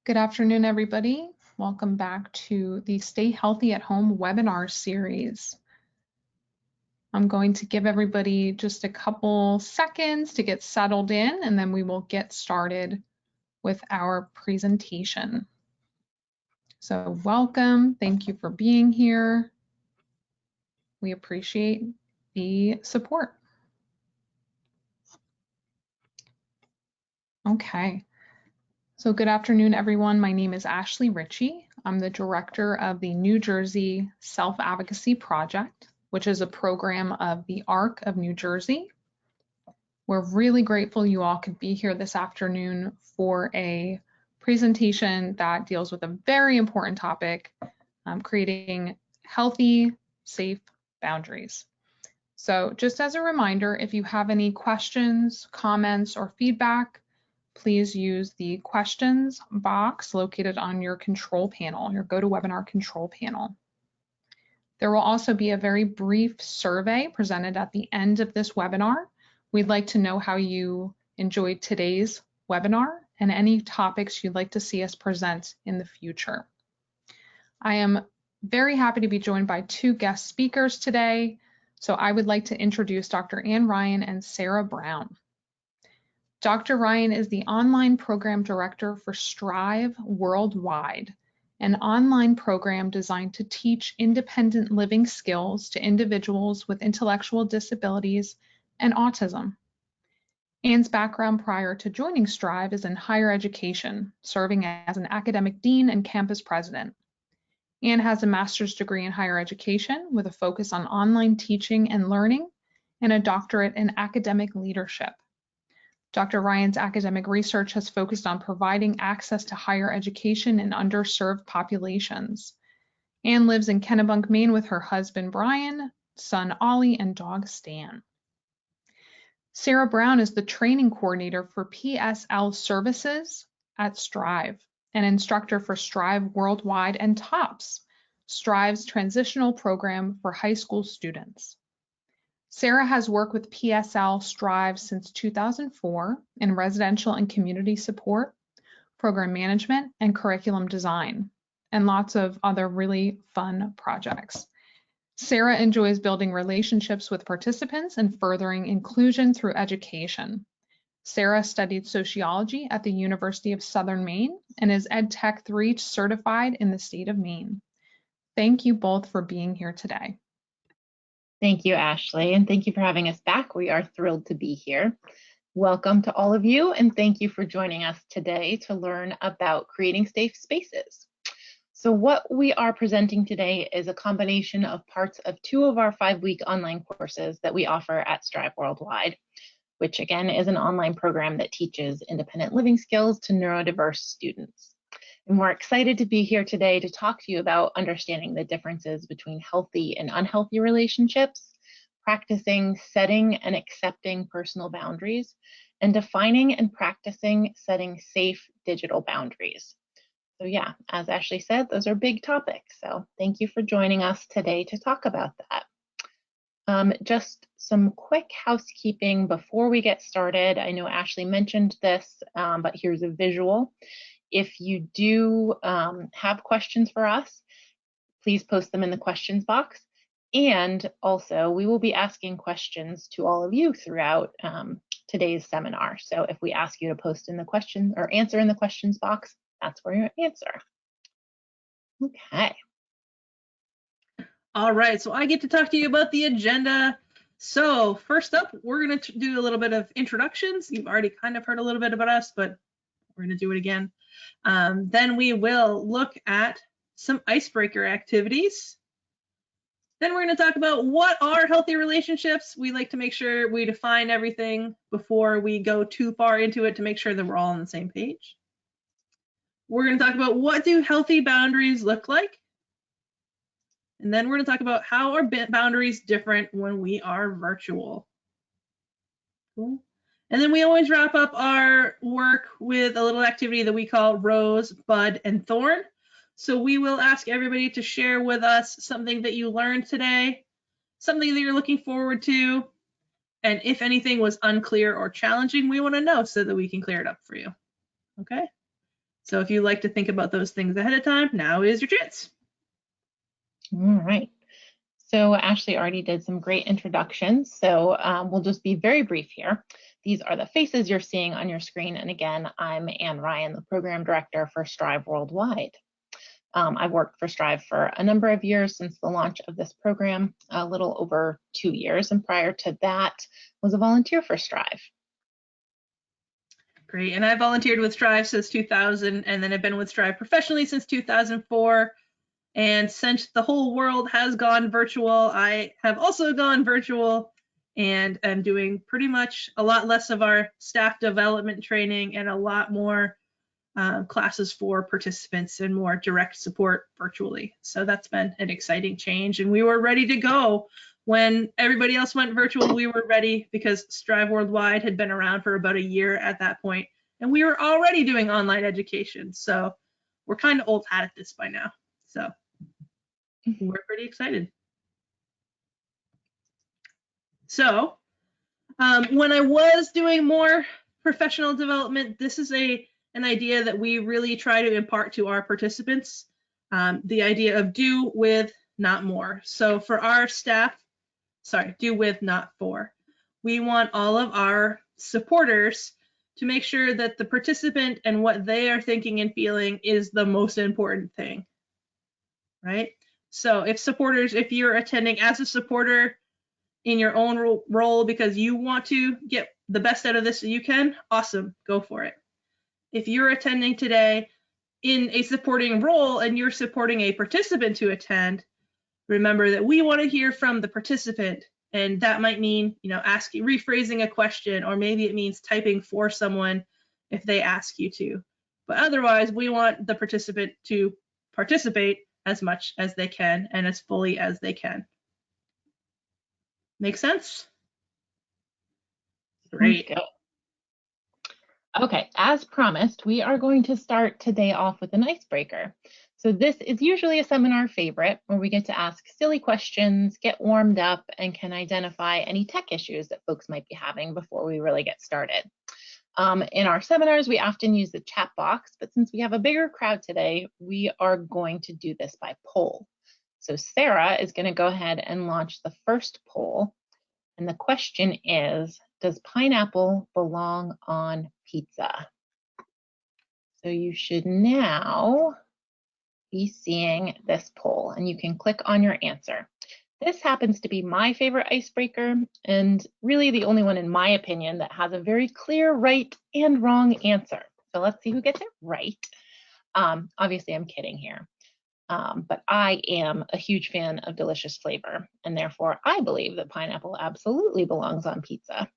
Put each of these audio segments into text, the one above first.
Good afternoon, everybody. Welcome back to the Stay Healthy at Home webinar series. I'm going to give everybody just a couple seconds to get settled in, and then we will get started with our presentation. So welcome. Thank you for being here. We appreciate the support. Okay. So good afternoon, everyone. My name is Ashley Ritchie. I'm the director of the New Jersey Self-Advocacy Project, which is a program of the ARC of New Jersey. We're really grateful you all could be here this afternoon for a presentation that deals with a very important topic, creating healthy, safe boundaries. So just as a reminder, if you have any questions, comments, or feedback, please use the questions box located on your control panel, your GoToWebinar control panel. There will also be a very brief survey presented at the end of this webinar. We'd like to know how you enjoyed today's webinar and any topics you'd like to see us present in the future. I am very happy to be joined by two guest speakers today. So I would like to introduce Dr. Ryan and Sara Brown. Dr. Ryan is the online program director for Strive Worldwide, an online program designed to teach independent living skills to individuals with intellectual disabilities and autism. Anne's background prior to joining Strive is in higher education, serving as an academic dean and campus president. Anne has a master's degree in higher education with a focus on online teaching and learning and a doctorate in academic leadership. Dr. Ryan's academic research has focused on providing access to higher education in underserved populations. Anne lives in Kennebunk, Maine with her husband, Brian, son, Ollie, and dog, Stan. Sara Brown is the training coordinator for PSL services at Strive, an instructor for Strive Worldwide and TOPS, Strive's transitional program for high school students. Sara has worked with PSL Strive since 2004 in residential and community support, program management, and curriculum design, and lots of other really fun projects. Sara enjoys building relationships with participants and furthering inclusion through education. Sara studied sociology at the University of Southern Maine and is EdTech 3 certified in the state of Maine. Thank you both for being here today. Thank you, Ashley, and thank you for having us back. We are thrilled to be here. Welcome to all of you, and thank you for joining us today to learn about creating safe spaces. So what we are presenting today is a combination of parts of 2 of our 5-week online courses that we offer at Strive Worldwide, which again is an online program that teaches independent living skills to neurodiverse students. And we're excited to be here today to talk to you about understanding the differences between healthy and unhealthy relationships, practicing setting and accepting personal boundaries, and defining and practicing setting safe digital boundaries. So yeah, as Ashley said, those are big topics. So thank you for joining us today to talk about that. Just some quick housekeeping before we get started. I know Ashley mentioned this, but here's a visual. If you do have questions for us, please post them in the questions box. And also, we will be asking questions to all of you throughout today's seminar. So if we ask you to post in the question or answer in the questions box, that's where you answer. Okay. All right, so I get to talk to you about the agenda. So first up, we're going to do a little bit of introductions. You've already kind of heard a little bit about us, but we're going to do it again. Then we will look at some icebreaker activities. Then we're going to talk about what are healthy relationships. We like to make sure we define everything before we go too far into it to make sure that we're all on the same page. We're going to talk about what do healthy boundaries look like. And then we're going to talk about how are boundaries different when we are virtual. Cool. And then we always wrap up our work with a little activity that we call Rose, Bud, and Thorn. So we will ask everybody to share with us something that you learned today, something that you're looking forward to, and if anything was unclear or challenging, we want to know so that we can clear it up for you. Okay? So if you like to think about those things ahead of time, now is your chance. All right. So Ashley already did some great introductions, so we'll just be very brief here. These are the faces you're seeing on your screen. And again, I'm Ann Ryan, the Program Director for Strive Worldwide. I've worked for Strive for a number of years since the launch of this program, a little over 2 years. And prior to that, was a volunteer for Strive. Great, and I volunteered with Strive since 2000, and then I've been with Strive professionally since 2004. And since the whole world has gone virtual, I have also gone virtual and am doing pretty much a lot less of our staff development training and a lot more classes for participants and more direct support virtually. So that's been an exciting change, and we were ready to go. When everybody else went virtual, we were ready because Strive Worldwide had been around for about a year at that point, and we were already doing online education. So we're kind of old hat at this by now. So we're pretty excited. So when I was doing more professional development, this is an idea that we really try to impart to our participants, the idea of do with, not more. So for our staff, do with, not for. We want all of our supporters to make sure that the participant and what they are thinking and feeling is the most important thing, right? So if you're attending as a supporter in your own role because you want to get the best out of this you can, awesome, go for it. If you're attending today in a supporting role and you're supporting a participant to attend, remember that we want to hear from the participant, and that might mean, rephrasing a question, or maybe it means typing for someone if they ask you to. But otherwise, we want the participant to participate as much as they can and as fully as they can. Make sense? Great. Okay, as promised, we are going to start today off with an icebreaker. So this is usually a seminar favorite where we get to ask silly questions, get warmed up, and can identify any tech issues that folks might be having before we really get started. In our seminars, we often use the chat box, but since we have a bigger crowd today, we are going to do this by poll. So Sarah is going to go ahead and launch the first poll. And the question is, does pineapple belong on pizza? So you should now be seeing this poll, and you can click on your answer. This happens to be my favorite icebreaker, and really the only one in my opinion that has a very clear right and wrong answer. So let's see who gets it right. Obviously I'm kidding here, but I am a huge fan of delicious flavor, and therefore I believe that pineapple absolutely belongs on pizza.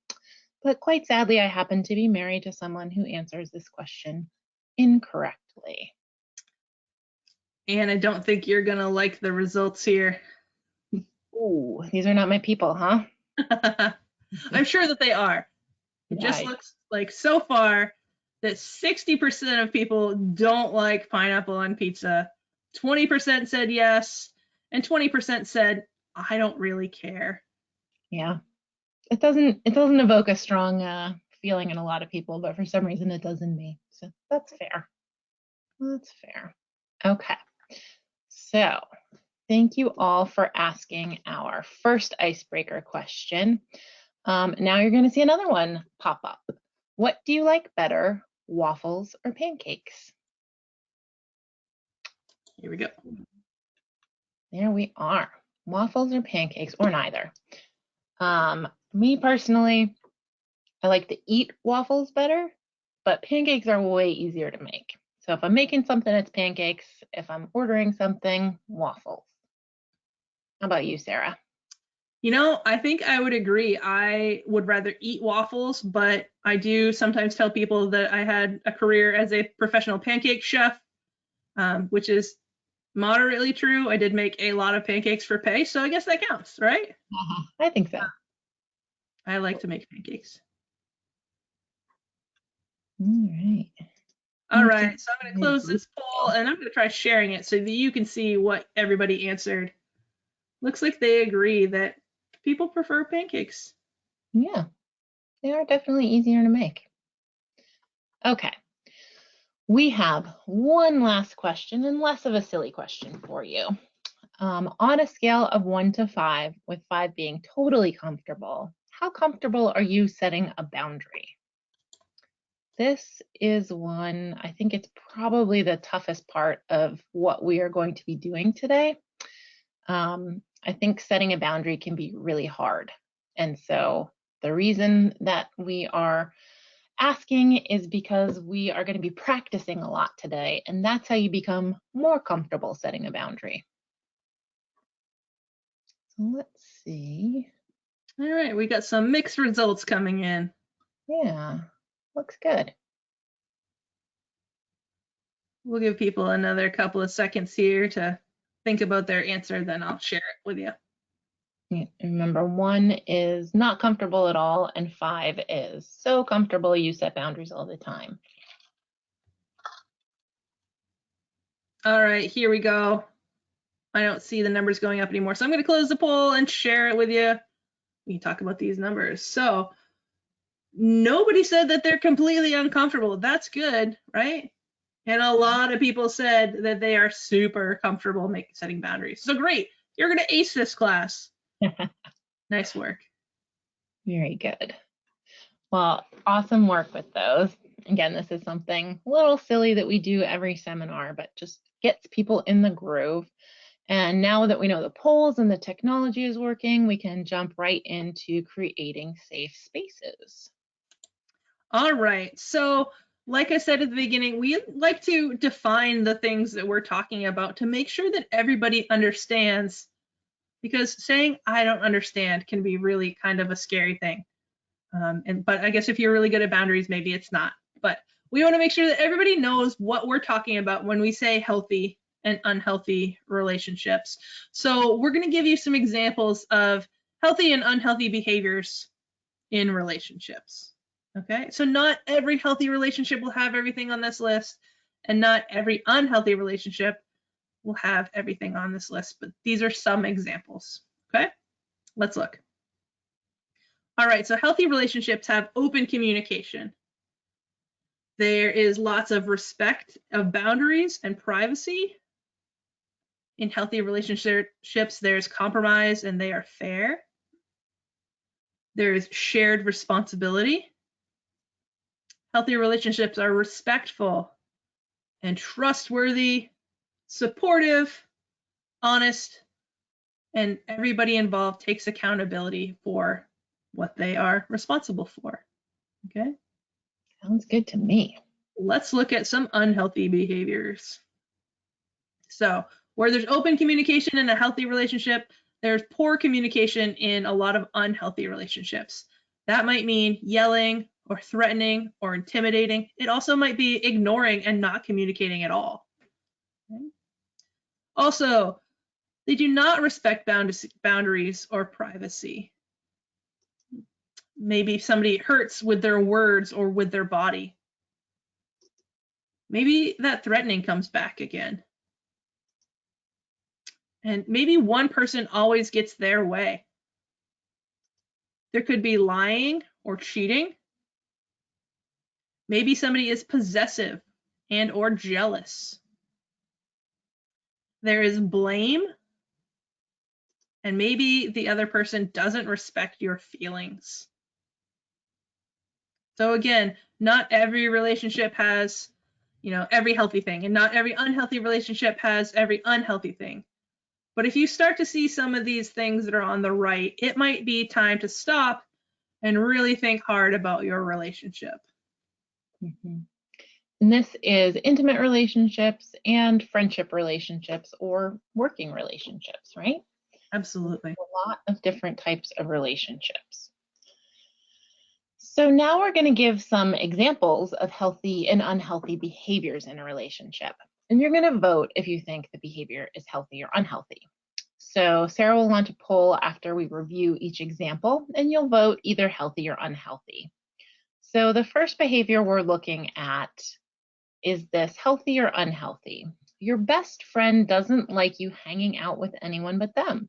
But quite sadly, I happen to be married to someone who answers this question incorrectly. And I don't think you're gonna like the results here. Ooh, these are not my people, huh? I'm sure that they are. It just looks like so far that 60% of people don't like pineapple on pizza. 20% said yes, and 20% said, I don't really care. Yeah, it doesn't evoke a strong feeling in a lot of people, but for some reason it does in me. So that's fair. That's fair. Okay. So thank you all for asking our first icebreaker question. Now you're going to see another one pop up. What do you like better, waffles or pancakes? Here we go. There we are. Waffles or pancakes, or neither. Me personally, I like to eat waffles better, but pancakes are way easier to make. So if I'm making something, it's pancakes. If I'm ordering something, waffles. How about you, Sarah? I think I would agree. I would rather eat waffles, but I do sometimes tell people that I had a career as a professional pancake chef, which is moderately true. I did make a lot of pancakes for pay, so I guess that counts, right? I think so. I like to make pancakes. All right. All right, so I'm going to close this poll, and I'm going to try sharing it so that you can see what everybody answered. Looks like they agree that people prefer pancakes. Yeah, they are definitely easier to make. Okay. We have one last question, and less of a silly question for you. On a scale of 1 to 5, with 5 being totally comfortable, how comfortable are you setting a boundary? This is one, I think it's probably the toughest part of what we are going to be doing today. I think setting a boundary can be really hard. And so the reason that we are asking is because we are going to be practicing a lot today, and that's how you become more comfortable setting a boundary. So let's see. All right, we got some mixed results coming in. Yeah, looks good. We'll give people another couple of seconds here to think about their answer, then I'll share it with you. Remember, 1 is not comfortable at all, and 5 is so comfortable you set boundaries all the time. All right, here we go. I don't see the numbers going up anymore, so I'm going to close the poll and share it with you. We can talk about these numbers. So nobody said that they're completely uncomfortable. That's good, right? And a lot of people said that they are super comfortable setting boundaries. So great, you're going to ace this class. Nice work. Very good. Well, awesome work with those. Again, this is something a little silly that we do every seminar, but just gets people in the groove. And now that we know the polls and the technology is working, we can jump right into creating safe spaces. All right, so like I said at the beginning, we like to define the things that we're talking about to make sure that everybody understands, because saying I don't understand can be really kind of a scary thing. But I guess if you're really good at boundaries, maybe it's not. But we want to make sure that everybody knows what we're talking about when we say healthy and unhealthy relationships. So we're going to give you some examples of healthy and unhealthy behaviors in relationships. Okay, so not every healthy relationship will have everything on this list, and not every unhealthy relationship will have everything on this list, but these are some examples. Okay, let's look. All right, so healthy relationships have open communication. There is lots of respect of boundaries and privacy. In healthy relationships, there's compromise and they are fair. There's shared responsibility. Healthy relationships are respectful and trustworthy, supportive, honest, and everybody involved takes accountability for what they are responsible for. Okay? Sounds good to me. Let's look at some unhealthy behaviors. So, where there's open communication in a healthy relationship, there's poor communication in a lot of unhealthy relationships. That might mean yelling or threatening or intimidating. It also might be ignoring and not communicating at all. Okay? Also, they do not respect boundaries or privacy. Maybe somebody hurts with their words or with their body. Maybe that threatening comes back again. And maybe one person always gets their way. There could be lying or cheating. Maybe somebody is possessive and or jealous. There is blame. And maybe the other person doesn't respect your feelings. So again, not every relationship has, every healthy thing, and not every unhealthy relationship has every unhealthy thing. But if you start to see some of these things that are on the right, it might be time to stop and really think hard about your relationship. Mm-hmm. And this is intimate relationships and friendship relationships or working relationships, right? Absolutely. A lot of different types of relationships. So now we're going to give some examples of healthy and unhealthy behaviors in a relationship. And you're going to vote if you think the behavior is healthy or unhealthy. So Sarah will launch a poll after we review each example, and you'll vote either healthy or unhealthy. So the first behavior we're looking at, is this healthy or unhealthy? Your best friend doesn't like you hanging out with anyone but them.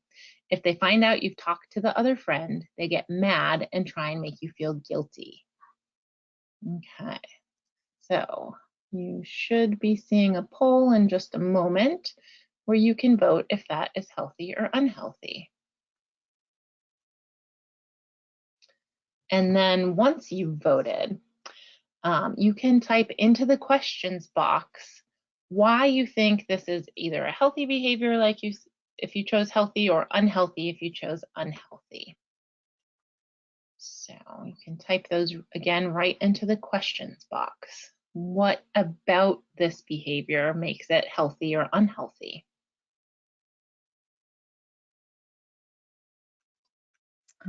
If they find out you've talked to the other friend, they get mad and try and make you feel guilty. Okay, so You should be seeing a poll in just a moment where you can vote if that is healthy or unhealthy. And then once you've voted, you can type into the questions box why you think this is either a healthy behavior, like if you chose healthy, or unhealthy if you chose unhealthy. So you can type those again right into the questions box. What about this behavior makes it healthy or unhealthy?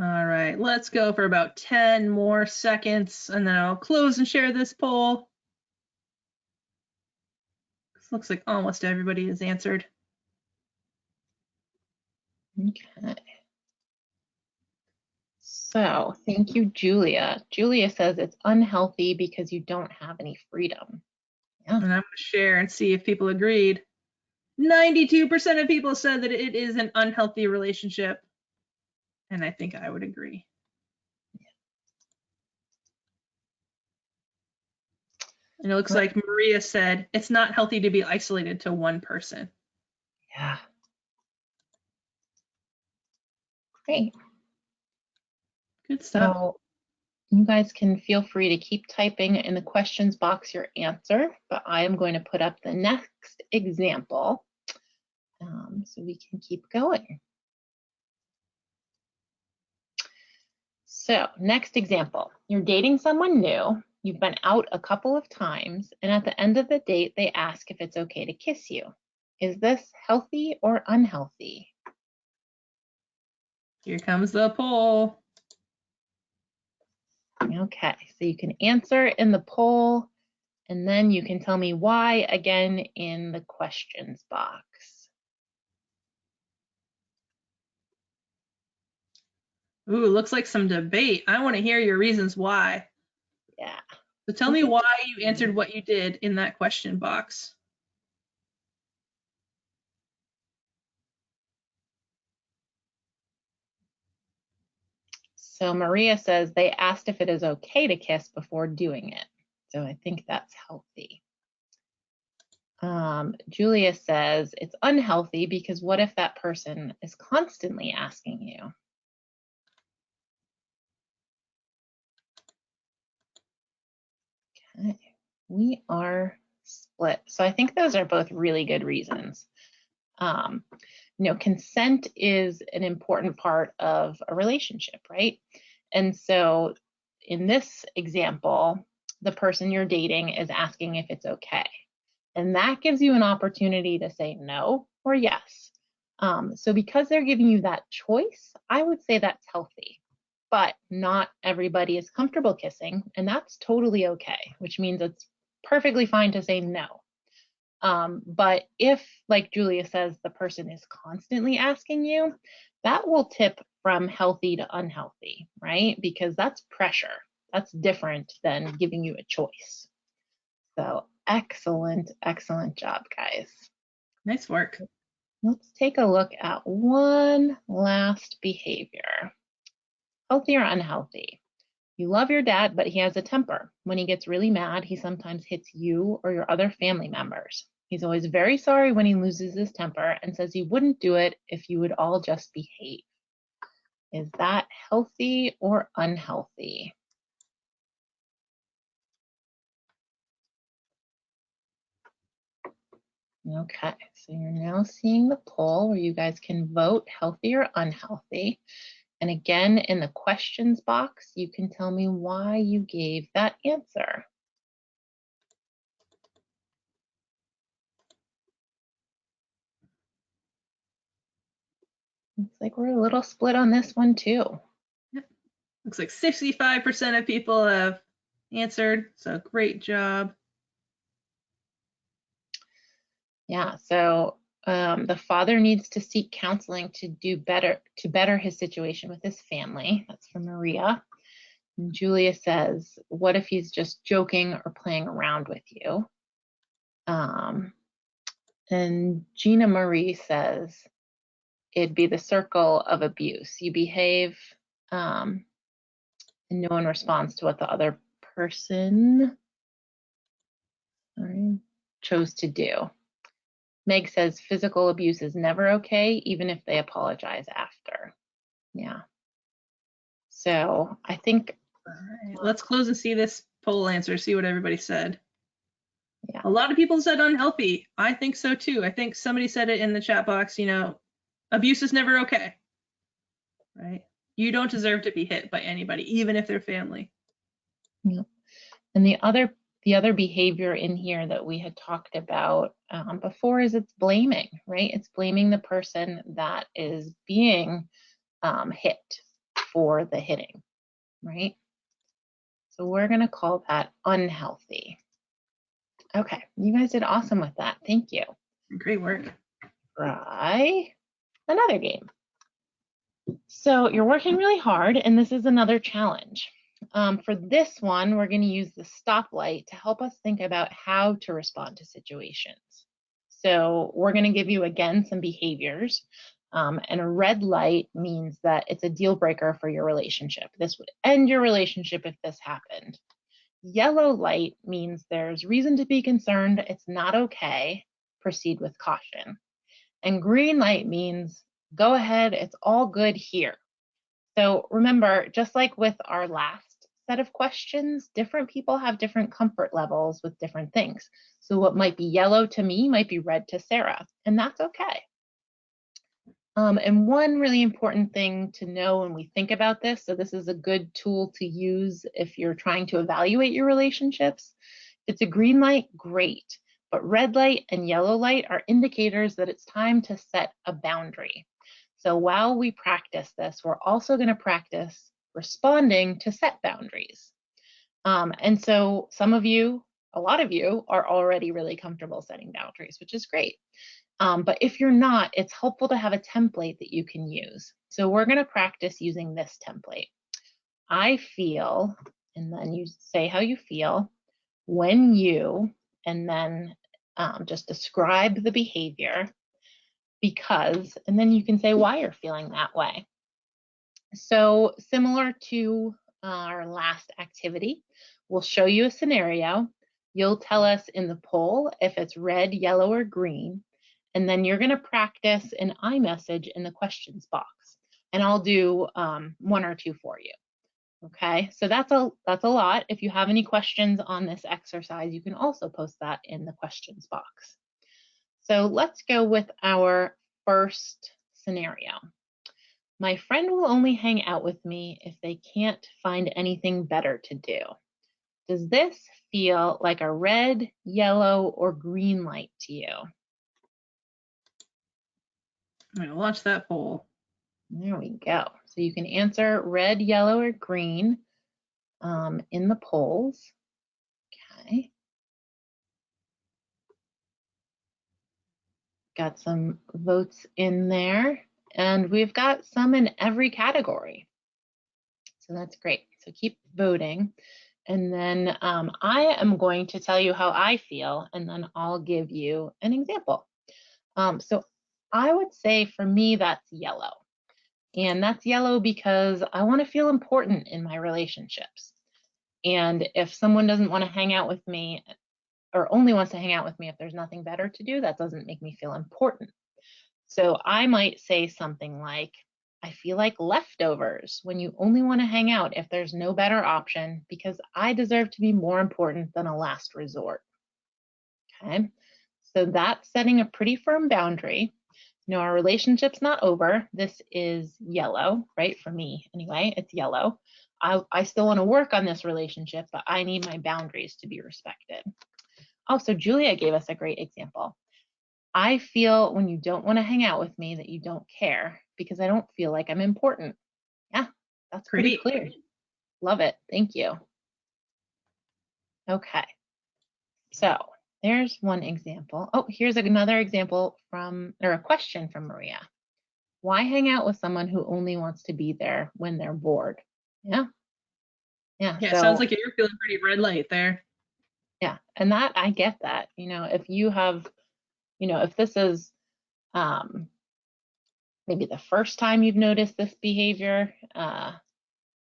All right, let's go for about 10 more seconds and then I'll close and share this poll. This looks like almost everybody has answered. Okay. So thank you, Julia. Julia says it's unhealthy because you don't have any freedom. Yeah. And I'm going to share and see if people agreed. 92% of people said that it is an unhealthy relationship. And I think I would agree. And it looks like Maria said it's not healthy to be isolated to one person. Yeah. Great. Good stuff. So you guys can feel free to keep typing in the questions box your answer, but I am going to put up the next example so we can keep going. So next example, you're dating someone new, you've been out a couple of times, and at the end of the date, they ask if it's okay to kiss you. Is this healthy or unhealthy? Here comes the poll. Okay, so you can answer in the poll, and then you can tell me why again in the questions box. Ooh, looks like some debate. I want to hear your reasons why. Yeah. So tell me why you answered what you did in that question box. So Maria says they asked if it is okay to kiss before doing it. So I think that's healthy. Julia says it's unhealthy because what if that person is constantly asking you? Okay, we are split. So I think those are both really good reasons. Consent is an important part of a relationship, right? And so in this example, the person you're dating is asking if it's okay. And that gives you an opportunity to say no or yes. So because they're giving you that choice, I would say that's healthy. But not everybody is comfortable kissing, and that's totally okay, which means it's perfectly fine to say no. But if, like Julia says, the person is constantly asking you, that will tip from healthy to unhealthy, right? Because that's pressure. That's different than giving you a choice. So excellent, excellent job, guys. Nice work. Let's take a look at one last behavior. Healthy or unhealthy? You love your dad, but he has a temper. When he gets really mad, he sometimes hits you or your other family members. He's always very sorry when he loses his temper and says he wouldn't do it if you would all just behave. Is that healthy or unhealthy? Okay, so you're now seeing the poll where you guys can vote healthy or unhealthy. And again, in the questions box, you can tell me why you gave that answer. Looks like we're a little split on this one too. Yep. Looks like 65% of people have answered, so great job. Yeah, so the father needs to seek counseling to better his situation with his family. That's from Maria. And Julia says, what if he's just joking or playing around with you? And Gina Marie says, it'd be the circle of abuse. You behave and no one responds to what the other person. Sorry, chose to do. Meg says physical abuse is never okay, even if they apologize after. Yeah. So I think. All right, let's close and see this poll answer, see what everybody said. Yeah. A lot of people said unhealthy. I think so too. I think somebody said it in the chat box, you know, abuse is never okay, right? You don't deserve to be hit by anybody, even if they're family. Yeah. And the other behavior in here that we had talked about before is it's blaming, right? It's blaming the person that is being hit for the hitting, right? So we're going to call that unhealthy. Okay, you guys did awesome with that. Thank you. Great work. Try another game. So you're working really hard, and this is another challenge. For this one, we're going to use the stoplight to help us think about how to respond to situations. So we're going to give you, again, some behaviors. And a red light means that it's a deal breaker for your relationship. This would end your relationship if this happened. Yellow light means there's reason to be concerned. It's not okay. Proceed with caution. And green light means go ahead. It's all good here. So remember, just like with our last set of questions, different people have different comfort levels with different things. So what might be yellow to me might be red to Sarah, and that's okay. And one really important thing to know when we think about this, so this is a good tool to use if you're trying to evaluate your relationships. If it's a green light, great. But red light and yellow light are indicators that it's time to set a boundary. So while we practice this, we're also going to practice responding to set boundaries. And so some of you, a lot of you, are already really comfortable setting boundaries, which is great. But if you're not, it's helpful to have a template that you can use. So we're going to practice using this template. I feel, and then you say how you feel when you, and then just describe the behavior because, and then you can say why you're feeling that way. So similar to our last activity, we'll show you a scenario. You'll tell us in the poll if it's red, yellow, or green. And then you're going to practice an iMessage in the questions box. And I'll do one or two for you. Okay, so that's a lot. If you have any questions on this exercise, you can also post that in the questions box. So let's go with our first scenario. My friend will only hang out with me if they can't find anything better to do. Does this feel like a red, yellow, or green light to you? I'm going to launch that poll. There we go. So you can answer red, yellow, or green in the polls. Okay. Got some votes in there, and we've got some in every category. So that's great. So keep voting. And then I am going to tell you how I feel, and then I'll give you an example. So I would say for me, that's yellow. And that's yellow because I want to feel important in my relationships. And if someone doesn't want to hang out with me or only wants to hang out with me if there's nothing better to do, that doesn't make me feel important. So I might say something like, I feel like leftovers when you only want to hang out if there's no better option because I deserve to be more important than a last resort. Okay, so that's setting a pretty firm boundary. No, our relationship's not over. This is yellow, right? For me, anyway, it's yellow. I still want to work on this relationship, but I need my boundaries to be respected. Also, Julia gave us a great example. I feel when you don't want to hang out with me that you don't care because I don't feel like I'm important. Yeah, that's pretty clear. Love it. Thank you. Okay, so there's one example. Oh, here's another example from, or a question from Maria. Why hang out with someone who only wants to be there when they're bored? Yeah. Yeah. Yeah, so, sounds like you're feeling pretty red light there. Yeah. And that, I get that. You know, if you have, you know, if this is maybe the first time you've noticed this behavior,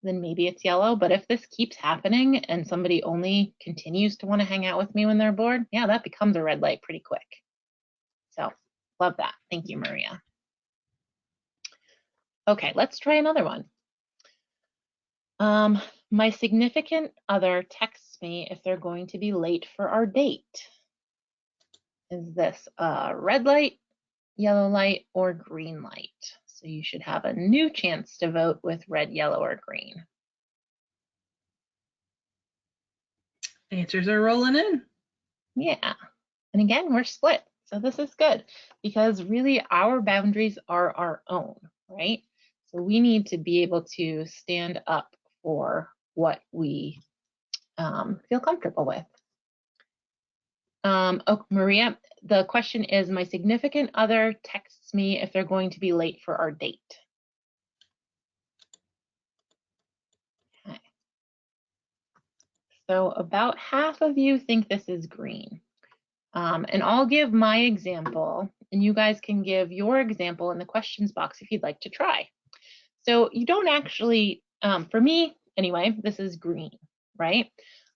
then maybe it's yellow. But if this keeps happening and somebody only continues to want to hang out with me when they're bored, yeah, that becomes a red light pretty quick. So love that. Thank you, Maria. Okay, let's try another one. My significant other texts me if they're going to be late for our date. Is this a red light, yellow light, or green light? So you should have a new chance to vote with red, yellow, or green. Answers are rolling in. Yeah, and again, we're split. So this is good because really our boundaries are our own, right? So we need to be able to stand up for what we feel comfortable with. Oh, Maria, the question is, my significant other texts me if they're going to be late for our date. Okay. So about half of you think this is green. And I'll give my example, and you guys can give your example in the questions box if you'd like to try. So you don't actually, for me anyway, this is green, right?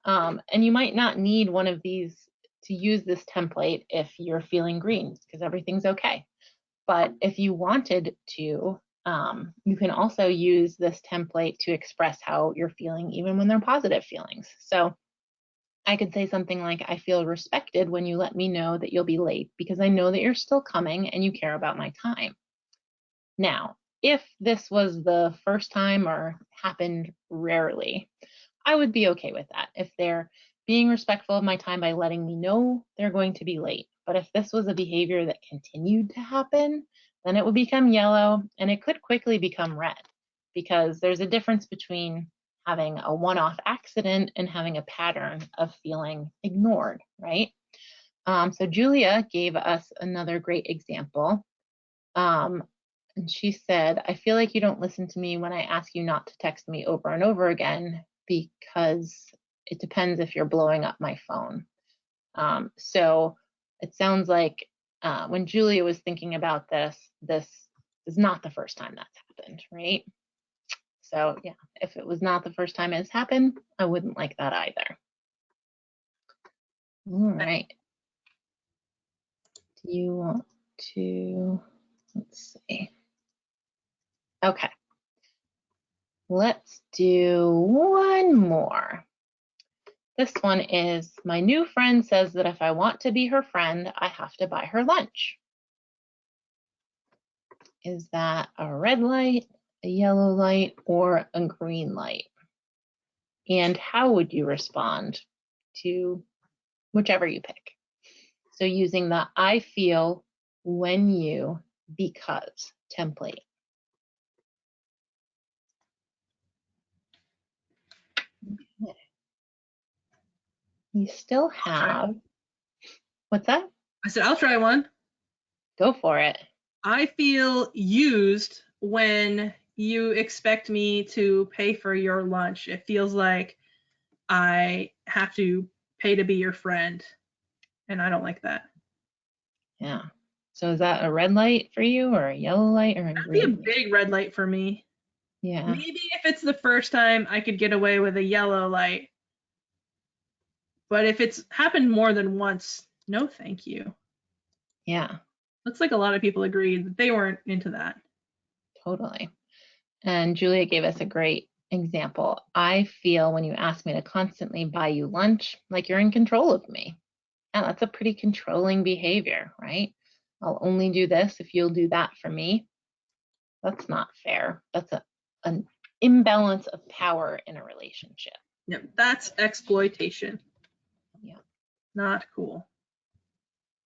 And you might not need one of these to use this template if you're feeling green, because everything's okay. But if you wanted to, you can also use this template to express how you're feeling, even when they're positive feelings. So I could say something like, I feel respected when you let me know that you'll be late because I know that you're still coming and you care about my time. Now, if this was the first time or happened rarely, I would be okay with that. If they're being respectful of my time by letting me know they're going to be late. But if this was a behavior that continued to happen, then it would become yellow and it could quickly become red because there's a difference between having a one-off accident and having a pattern of feeling ignored, right? So Julia gave us another great example. And she said, I feel like you don't listen to me when I ask you not to text me over and over again because it depends if you're blowing up my phone. So it sounds like when Julia was thinking about this, this is not the first time that's happened, right? So yeah, if it was not the first time it's happened, I wouldn't like that either. All right. Do you want to, let's see. Okay. Let's do one more. This one is, my new friend says that if I want to be her friend, I have to buy her lunch. Is that a red light, a yellow light, or a green light? And how would you respond to whichever you pick? So using the I feel, when you, because template. Okay. You still have, what's that? I said, I'll try one. Go for it. I feel used when you expect me to pay for your lunch. It feels like I have to pay to be your friend, and I don't like that. Yeah. So is that a red light for you, or a yellow light, or a That'd be a green light? big red light for me. Yeah. Maybe if it's the first time, I could get away with a yellow light. But if it's happened more than once, no thank you. Yeah. Looks like a lot of people agreed that they weren't into that. Totally. And Julia gave us a great example. I feel when you ask me to constantly buy you lunch, like you're in control of me. Yeah, that's a pretty controlling behavior, right? I'll only do this if you'll do that for me. That's not fair. That's an imbalance of power in a relationship. Yep, that's exploitation. Yeah. Not cool.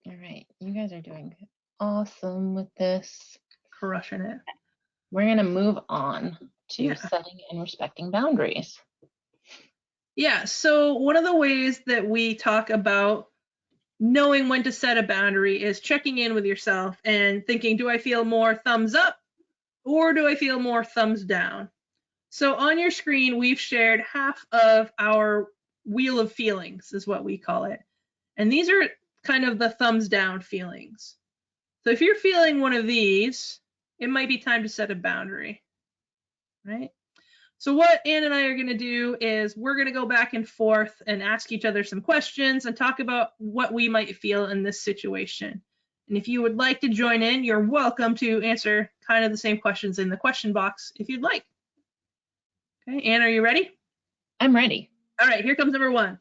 All right. You guys are doing awesome with this. Crushing it. We're going to move on to Yeah. setting and respecting boundaries. Yeah, so one of the ways that we talk about knowing when to set a boundary is checking in with yourself and thinking, do I feel more thumbs up or do I feel more thumbs down? So on your screen, we've shared half of our wheel of feelings, is what we call it. And these are kind of the thumbs down feelings. So if you're feeling one of these, it might be time to set a boundary, right? So what Ann and I are going to do is we're going to go back and forth and ask each other some questions and talk about what we might feel in this situation. And if you would like to join in, you're welcome to answer kind of the same questions in the question box if you'd like. Okay, Ann, are you ready? I'm ready. All right, here comes number 1.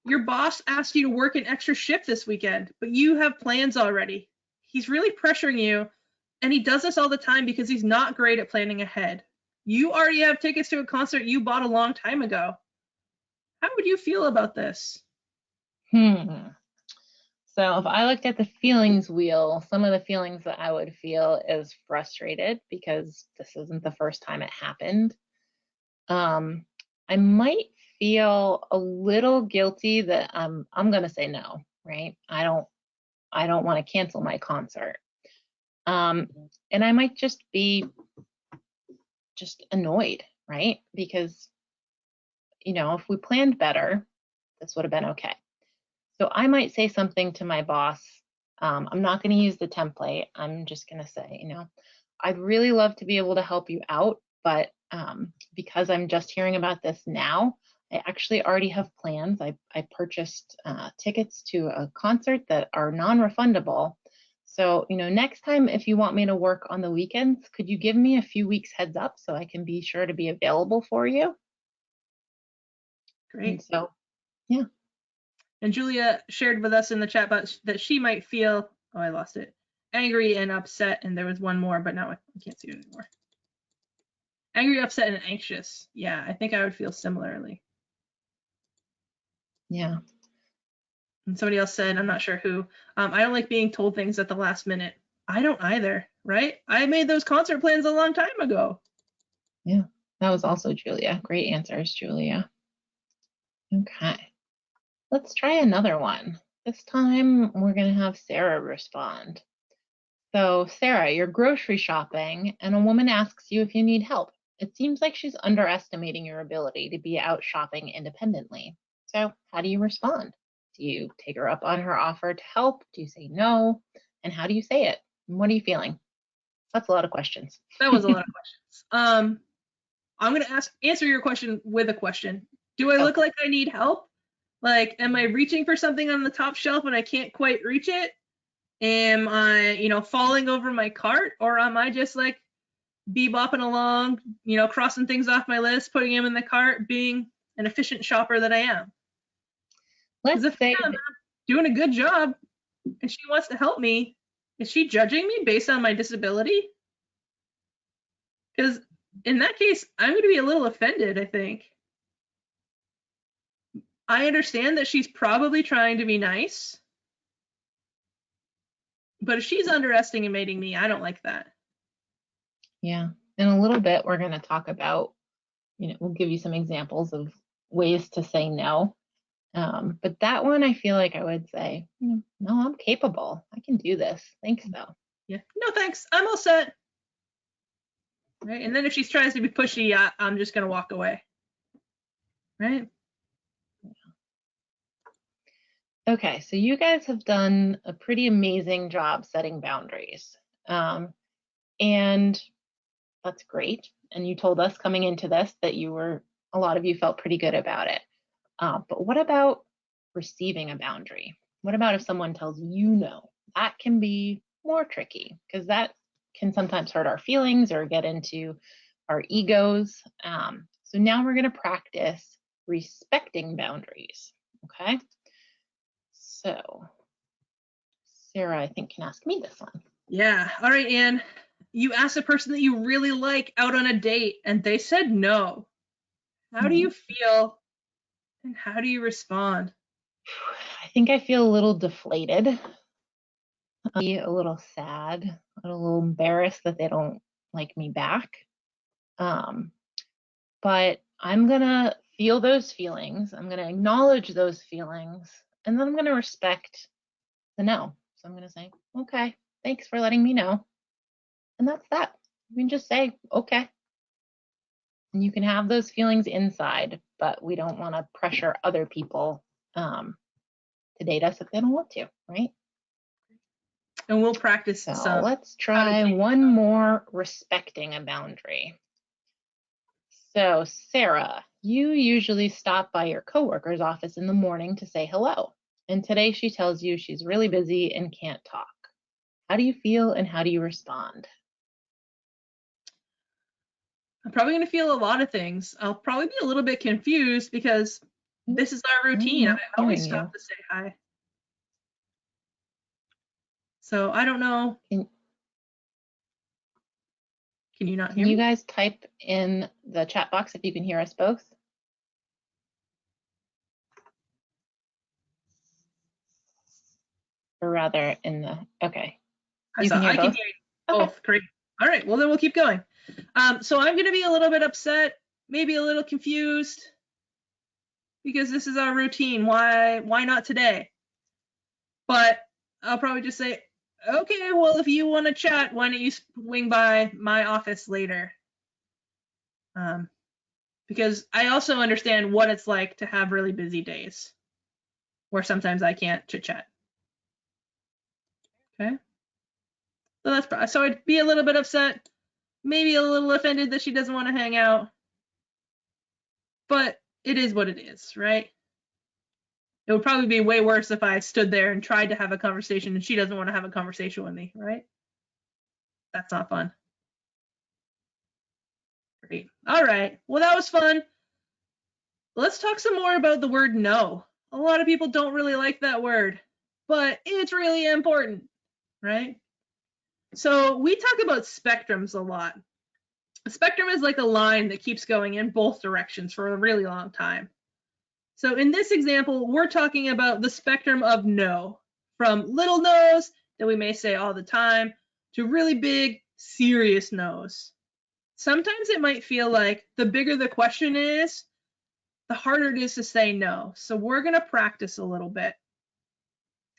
Your boss asked you to work an extra shift this weekend, but you have plans already. He's really pressuring you, and he does this all the time because he's not great at planning ahead. You already have tickets to a concert you bought a long time ago. How would you feel about this? So if I looked at the feelings wheel, some of the feelings that I would feel is frustrated because this isn't the first time it happened. I might feel a little guilty that I'm going to say no, right? I don't want to cancel my concert. And I might just be annoyed, right? Because, you know, if we planned better, this would have been okay. So I might say something to my boss. I'm not going to use the template. I'm just going to say, you know, I'd really love to be able to help you out, but because I'm just hearing about this now, I actually already have plans. I purchased tickets to a concert that are non-refundable. So, you know, next time if you want me to work on the weekends, could you give me a few weeks heads up so I can be sure to be available for you? Great. And so, yeah. And Julia shared with us in the chat box that she might feel, oh, I lost it, angry and upset. And there was one more, but now I can't see it anymore. Angry, upset, and anxious. Yeah, I think I would feel similarly. Yeah. And somebody else said, I'm not sure who, I don't like being told things at the last minute. I don't either, right? I made those concert plans a long time ago. Yeah, that was also Julia. Great answers, Julia. Okay. Let's try another one. This time we're going to have Sarah respond. So Sarah, you're grocery shopping and a woman asks you if you need help. It seems like she's underestimating your ability to be out shopping independently. So how do you respond? Do you take her up on her offer to help? Do you say no? And how do you say it? And what are you feeling? That's a lot of questions. That was a lot of questions. I'm going to answer your question with a question. Do I look like I need help? Like, am I reaching for something on the top shelf and I can't quite reach it? Am I, you know, falling over my cart? Or am I just like bebopping along, you know, crossing things off my list, putting them in the cart, being an efficient shopper that I am? Let's say I'm doing a good job and she wants to help me, is she judging me based on my disability? Because in that case, I'm going to be a little offended, I think. I understand that she's probably trying to be nice, but if she's underestimating me, I don't like that. Yeah, in a little bit, we're going to talk about, you know, we'll give you some examples of ways to say no. But that one, I feel like I would say, no, I'm capable. I can do this. Thanks, though. Yeah, no thanks. I'm all set. Right, and then if she tries to be pushy, I'm just going to walk away. Right? Okay, so you guys have done a pretty amazing job setting boundaries. And that's great. And you told us coming into this that a lot of you felt pretty good about it. But what about receiving a boundary? What about if someone tells you no? That can be more tricky because that can sometimes hurt our feelings or get into our egos. So now we're going to practice respecting boundaries. Okay. So Sarah, I think, can ask me this one. Yeah. All right, Ann. You asked a person that you really like out on a date and they said no. How do you feel and how do you respond? I think I feel a little deflated. I'll be a little sad, a little embarrassed that they don't like me back. But I'm going to feel those feelings. I'm going to acknowledge those feelings. And then I'm going to respect the no. So I'm going to say, okay, thanks for letting me know. And that's that. You can just say, okay. And you can have those feelings inside, but we don't want to pressure other people to date us if they don't want to, right? And we'll practice So some. let's try one more respecting a boundary. So Sarah, you usually stop by your coworker's office in the morning to say hello. And today she tells you she's really busy and can't talk. How do you feel and how do you respond? I'm probably going to feel a lot of things. I'll probably be a little bit confused because this is our routine. I always stop to say hi. So I don't know. Can you not hear me? Can you guys type in the chat box if you can hear us both? Or rather in the, okay. I can hear you both. Okay. Great. All right, well then we'll keep going. So I'm gonna be a little bit upset, maybe a little confused, because this is our routine. Why not today? But I'll probably just say, okay, well, if you want to chat, why don't you swing by my office later? Because I also understand what it's like to have really busy days where sometimes I can't chit chat. Okay. So I'd be a little bit upset, maybe a little offended that she doesn't want to hang out, but it is what it is, right? It would probably be way worse if I stood there and tried to have a conversation and she doesn't want to have a conversation with me, right? That's not fun. Great. All right. Well, that was fun. Let's talk some more about the word no. A lot of people don't really like that word, but it's really important, right? So we talk about spectrums a lot. A spectrum is like a line that keeps going in both directions for a really long time. So in this example, we're talking about the spectrum of no, from little no's that we may say all the time to really big, serious no's. Sometimes it might feel like the bigger the question is, the harder it is to say no. So we're going to practice a little bit.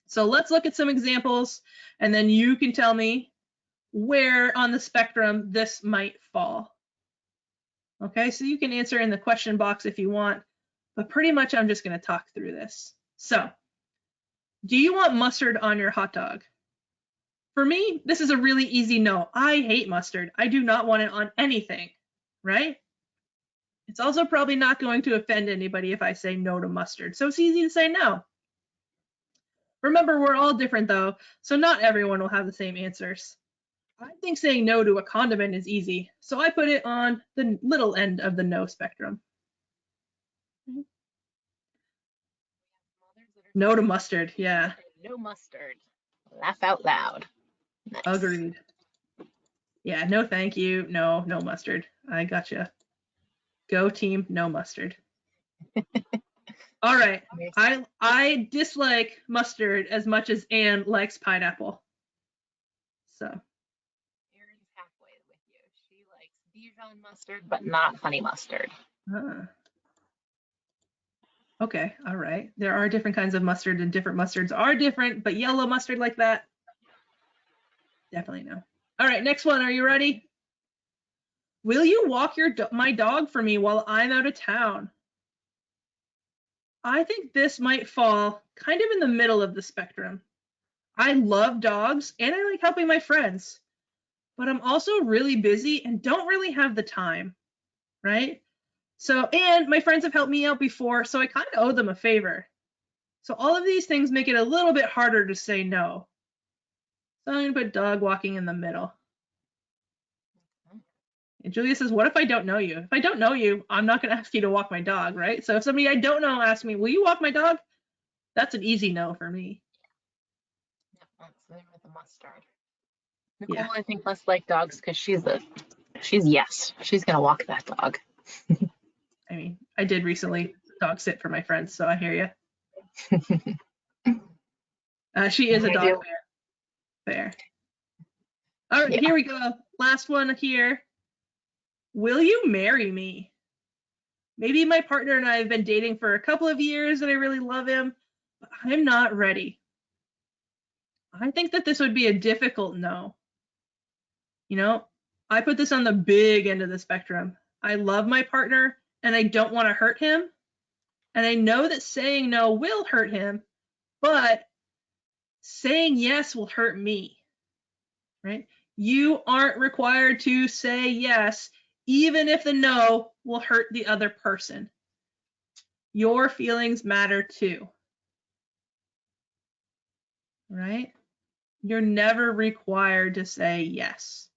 So let's look at some examples, and then you can tell me where on the spectrum this might fall. Okay, so you can answer in the question box if you want, but pretty much I'm just going to talk through this. So, do you want mustard on your hot dog? For me, this is a really easy no. I hate mustard. I do not want it on anything, right? It's also probably not going to offend anybody if I say no to mustard, so it's easy to say no. Remember, we're all different though, so not everyone will have the same answers. I think saying no to a condiment is easy, so I put it on the little end of the no spectrum. No to mustard, yeah. No mustard. Laugh out loud. Nice. Agreed. Yeah, no thank you. No mustard. I gotcha. Go team, no mustard. All right. I dislike mustard as much as Anne likes pineapple. So. Erin's halfway with you. She likes Dijon mustard, but not honey mustard. Okay, all right. There are different kinds of mustard and different mustards are different, but yellow mustard like that? Definitely no. All right, next one. Are you ready? Will you walk my dog for me while I'm out of town? I think this might fall kind of in the middle of the spectrum. I love dogs and I like helping my friends, but I'm also really busy and don't really have the time, right? So, and my friends have helped me out before, so I kind of owe them a favor. So all of these things make it a little bit harder to say no. So I'm gonna put dog walking in the middle. And Julia says, what if I don't know you? If I don't know you, I'm not gonna ask you to walk my dog, right? So if somebody I don't know asks me, will you walk my dog? That's an easy no for me. Yeah, that's there with the mustard. Nicole, I think, must like dogs because she's yes. She's gonna walk that dog. I mean, I did recently dog sit for my friends, so I hear you. She is a dog fair. All right, Here we go. Last one here. Will you marry me? Maybe my partner and I have been dating for a couple of years and I really love him, but I'm not ready. I think that this would be a difficult no. You know, I put this on the big end of the spectrum. I love my partner and I don't want to hurt him. And I know that saying no will hurt him, but saying yes will hurt me, right? You aren't required to say yes even if the no will hurt the other person. Your feelings matter too. Right? You're never required to say yes.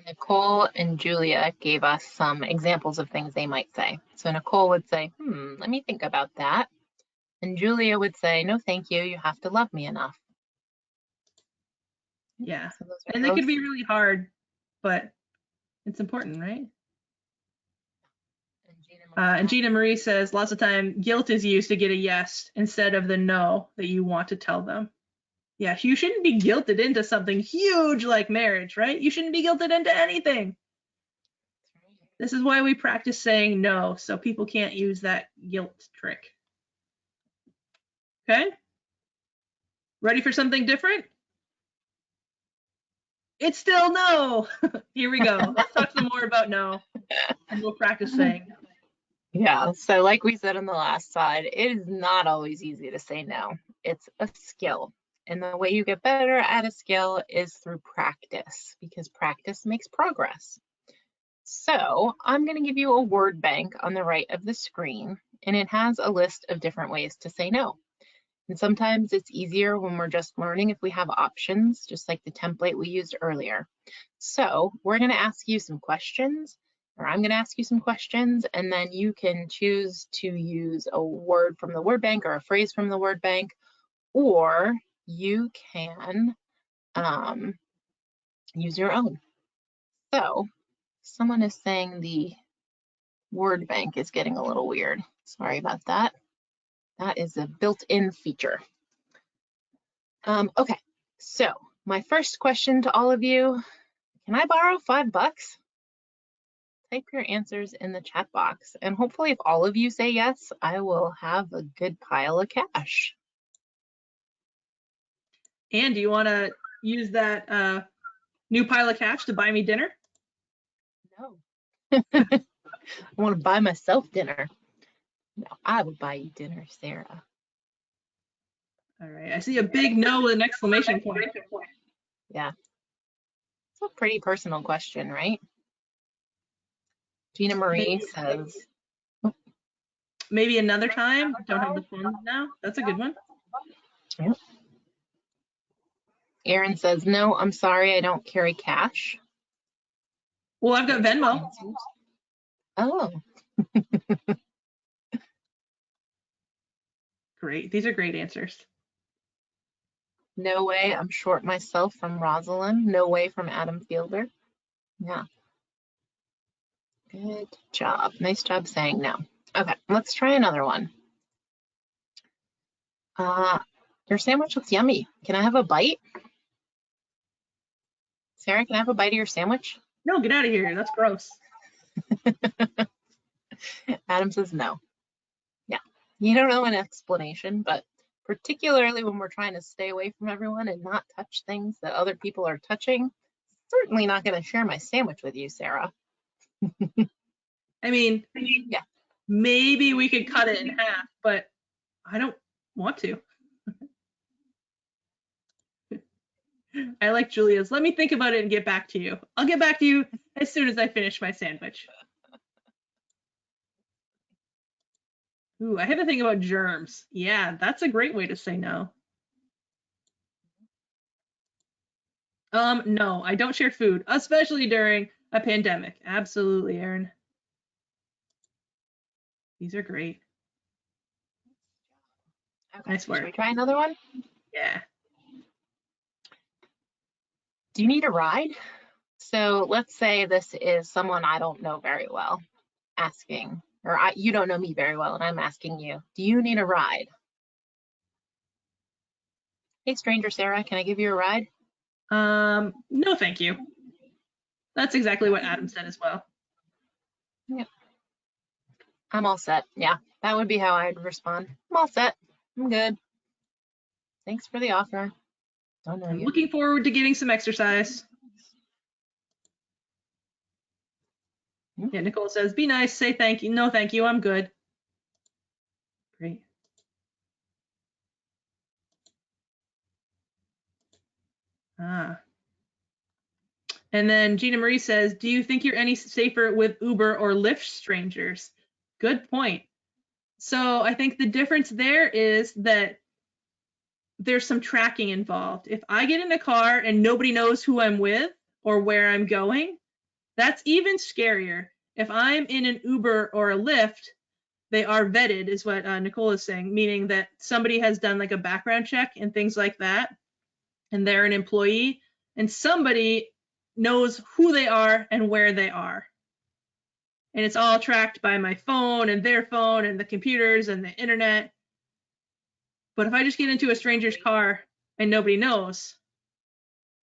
Nicole and Julia gave us some examples of things they might say. So Nicole would say, let me think about that. And Julia would say, no, thank you. You have to love me enough. Yeah. So those And they could be really hard, but it's important, right? And Gina Marie says, lots of time guilt is used to get a yes instead of the no that you want to tell them. Yeah, you shouldn't be guilted into something huge like marriage, right? You shouldn't be guilted into anything. This is why we practice saying no, so people can't use that guilt trick. Okay? Ready for something different? It's still no. Here we go. Let's talk some more about no, and we'll practice saying no. Yeah, so like we said on the last slide, it is not always easy to say no. It's a skill. And the way you get better at a skill is through practice, because practice makes progress. So I'm going to give you a word bank on the right of the screen, and it has a list of different ways to say no. And sometimes it's easier when we're just learning if we have options, just like the template we used earlier. So we're going to ask you some questions, or I'm going to ask you some questions, and then you can choose to use a word from the word bank or a phrase from the word bank, or you can use your own. So someone is saying the word bank is getting a little weird. Sorry about that. That is a built-in feature. Okay, so my first question to all of you, can I borrow $5? Type your answers in the chat box, and hopefully if all of you say yes, I will have a good pile of cash. And do you want to use that new pile of cash to buy me dinner? No. I want to buy myself dinner. No, I would buy you dinner, Sarah. All right, I see a big no with an exclamation point. Yeah. It's a pretty personal question, right? Gina Marie says, maybe another time. Don't have the funds now. That's a good one. Yep. Erin says, no, I'm sorry, I don't carry cash. Well, I've got Venmo. Oh. Great. These are great answers. No way, I'm short myself from Rosalind. No way from Adam Fielder. Yeah. Good job. Nice job saying no. Okay, let's try another one. Your sandwich looks yummy. Can I have a bite? Sarah, can I have a bite of your sandwich? No, get out of here. That's gross. Adam says no. Yeah, you don't know an explanation, but particularly when we're trying to stay away from everyone and not touch things that other people are touching, certainly not going to share my sandwich with you, Sarah. I mean, yeah, maybe we could cut it in half, but I don't want to. I like Julia's. Let me think about it and get back to you. I'll get back to you as soon as I finish my sandwich. Ooh, I have to think about germs. Yeah, that's a great way to say no. No, I don't share food, especially during a pandemic. Absolutely, Erin. These are great. okay. Nice work. Should we try another one? Yeah. Do you need a ride? So let's say this is someone I don't know very well asking, or you don't know me very well, and I'm asking you, do you need a ride? Hey, stranger Sarah, can I give you a ride? No, thank you. That's exactly what Adam said as well. Yep. I'm all set. Yeah, that would be how I'd respond. I'm all set. I'm good. Thanks for the offer. Don't know I'm you. looking forward to getting some exercise. Yeah, Nicole says, be nice, say thank you. No, thank you, I'm good. Great. And then Gina Marie says, do you think you're any safer with Uber or Lyft strangers? Good point. So I think the difference there is that there's some tracking involved. If I get in a car and nobody knows who I'm with or where I'm going, that's even scarier. If I'm in an Uber or a Lyft, they are vetted, is what Nicole is saying, meaning that somebody has done like a background check and things like that, and they're an employee, and somebody knows who they are and where they are. And it's all tracked by my phone and their phone and the computers and the internet. But if I just get into a stranger's car and nobody knows,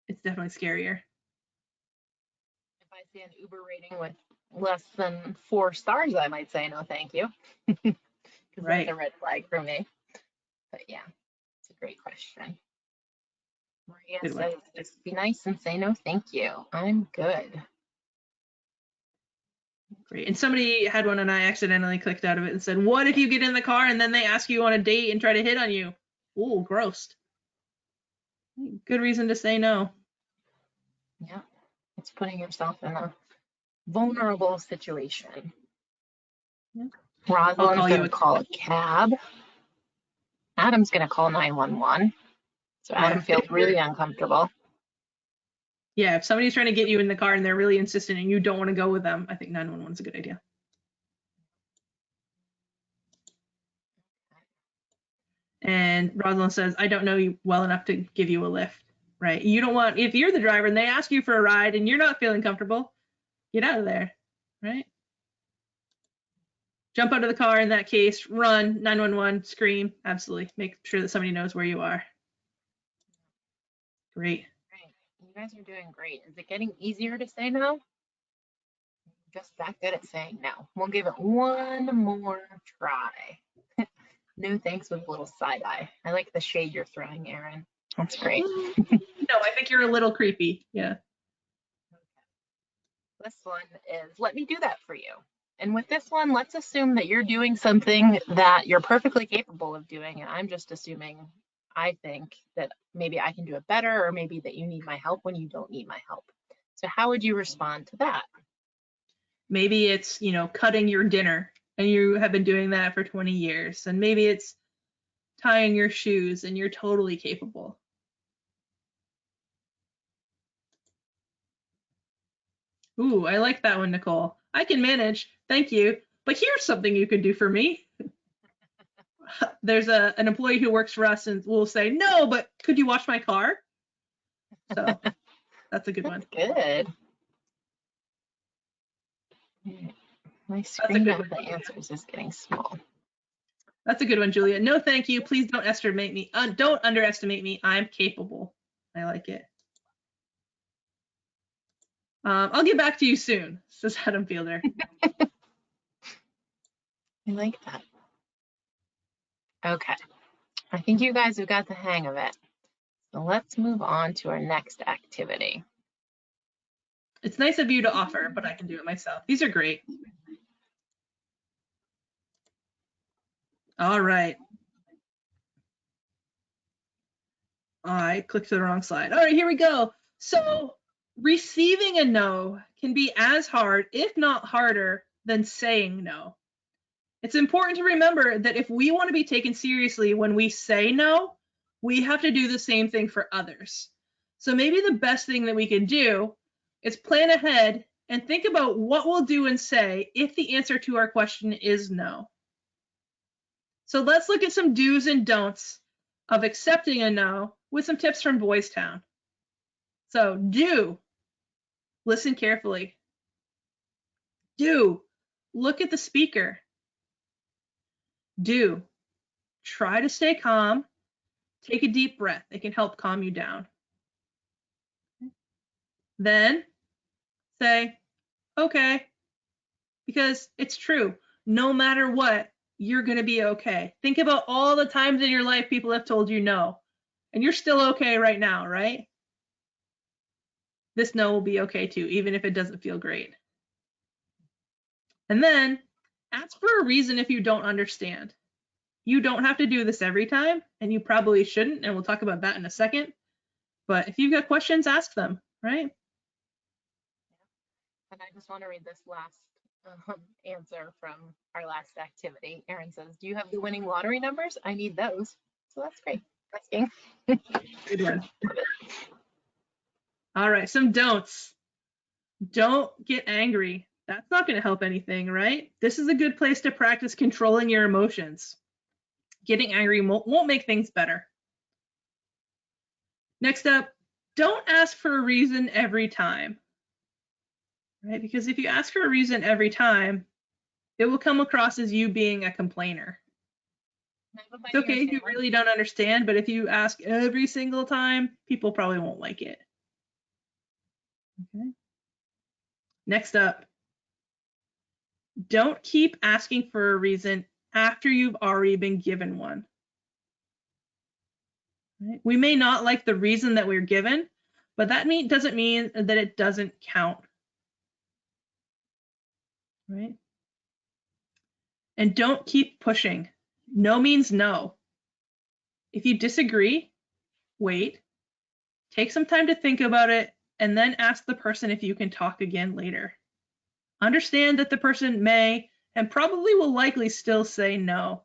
it's definitely scarier. If I see an Uber rating with less than 4 stars, I might say no thank you. Because Right. that's a red flag for me. But yeah, it's a great question. Maria Good one. says, just be nice and say no thank you. I'm good. Great. And somebody had one and I accidentally clicked out of it and said, what if you get in the car and then they ask you on a date and try to hit on you? Ooh, gross. Good reason to say no. Yeah, it's putting yourself in a vulnerable situation. Yeah. Rosalind's call going you to a- call a cab. Adam's going to call 911. So Adam feels really uncomfortable. Yeah, if somebody's trying to get you in the car and they're really insistent and you don't want to go with them, I think 911 is a good idea. And Rosalind says, I don't know you well enough to give you a lift, right? You don't want, if you're the driver and they ask you for a ride and you're not feeling comfortable, get out of there, right? Jump out of the car in that case, run, 911, scream, absolutely. Make sure that somebody knows where you are. Great. Great. You guys are doing great. Is it getting easier to say no? Just that good at saying no. We'll give it one more try. No thanks with a little side eye. I like the shade you're throwing, Erin. That's great. No, I think you're a little creepy. Yeah. This one is, let me do that for you. And with this one, let's assume that you're doing something that you're perfectly capable of doing. And I'm just assuming, I think that maybe I can do it better, or maybe that you need my help when you don't need my help. So how would you respond to that? Maybe it's, cutting your dinner and you have been doing that for 20 years. And maybe it's tying your shoes and you're totally capable. Ooh, I like that one, Nicole. I can manage, thank you. But here's something you could do for me. There's an employee who works for us and will say, no, but could you wash my car? So that's a good one. Good. My screen of the answers is getting small. That's a good one, Julia. No, thank you. Please don't underestimate me. Don't underestimate me. I'm capable. I like it. I'll get back to you soon, says Adam Fielder. I like that. Okay. I think you guys have got the hang of it. So let's move on to our next activity. It's nice of you to offer, but I can do it myself. These are great. All right. I clicked the wrong slide. All right, here we go. So receiving a no can be as hard, if not harder, than saying no. It's important to remember that if we want to be taken seriously when we say no, we have to do the same thing for others. So maybe the best thing that we can do is plan ahead and think about what we'll do and say if the answer to our question is no. So let's look at some do's and don'ts of accepting a no with some tips from Boys Town. So do, listen carefully. Do, look at the speaker. Do, try to stay calm. Take a deep breath. It can help calm you down. Then say, okay, because it's true. No matter what, you're going to be okay. Think about all the times in your life people have told you no, and you're still okay right now, right? This no will be okay too, even if it doesn't feel great. And then ask for a reason if you don't understand. You don't have to do this every time, and you probably shouldn't, and we'll talk about that in a second. But if you've got questions, ask them, right? And I just want to read this last answer from our last activity. Erin says, do you have the winning lottery numbers? I need those. So that's great. Asking. Good one. All right, some don'ts. Don't get angry. That's not going to help anything, right? This is a good place to practice controlling your emotions. Getting angry won't make things better. Next up, don't ask for a reason every time, right? Because if you ask for a reason every time, it will come across as you being a complainer. It's okay if you really don't understand, but if you ask every single time, people probably won't like it. Okay. Next up, don't keep asking for a reason after you've already been given one. Right? We may not like the reason that we're given, but that doesn't mean that it doesn't count. Right? And don't keep pushing. No means no. If you disagree, wait, take some time to think about it, and then ask the person if you can talk again later. Understand that the person may and probably will likely still say no.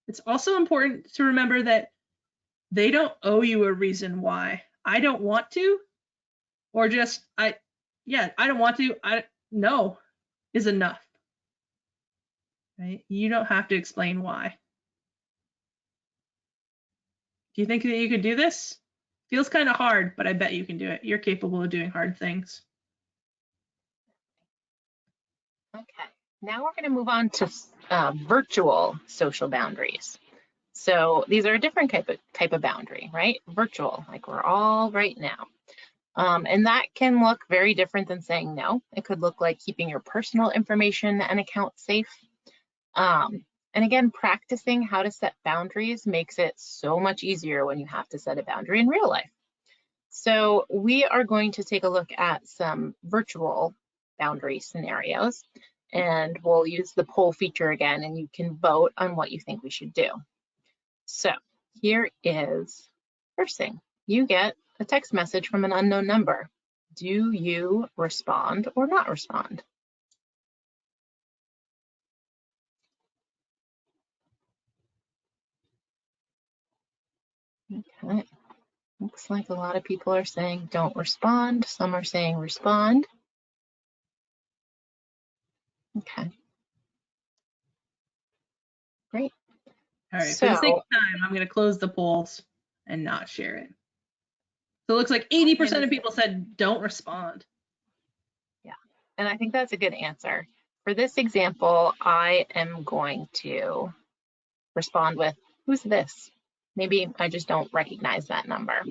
It's also important to remember that they don't owe you a reason why. I don't want to, or just I don't want to, no is enough. Right? You don't have to explain why. Do you think that you could do this? Feels kind of hard, but I bet you can do it. You're capable of doing hard things. Okay, now we're going to move on to virtual social boundaries. So these are a different type of boundary, right? Virtual, like we're all right now. And that can look very different than saying no. It could look like keeping your personal information and account safe. And again, practicing how to set boundaries makes it so much easier when you have to set a boundary in real life. So we are going to take a look at some virtual boundary scenarios, and we'll use the poll feature again, and you can vote on what you think we should do. So here is first thing. You get a text message from an unknown number. Do you respond or not respond? Okay. Looks like a lot of people are saying don't respond. Some are saying respond. Okay. Great. All right, for the sake of time, I'm going to close the polls and not share it. So it looks like 80% of people said don't respond. Yeah, and I think that's a good answer. For this example, I am going to respond with, who's this? Maybe I just don't recognize that number.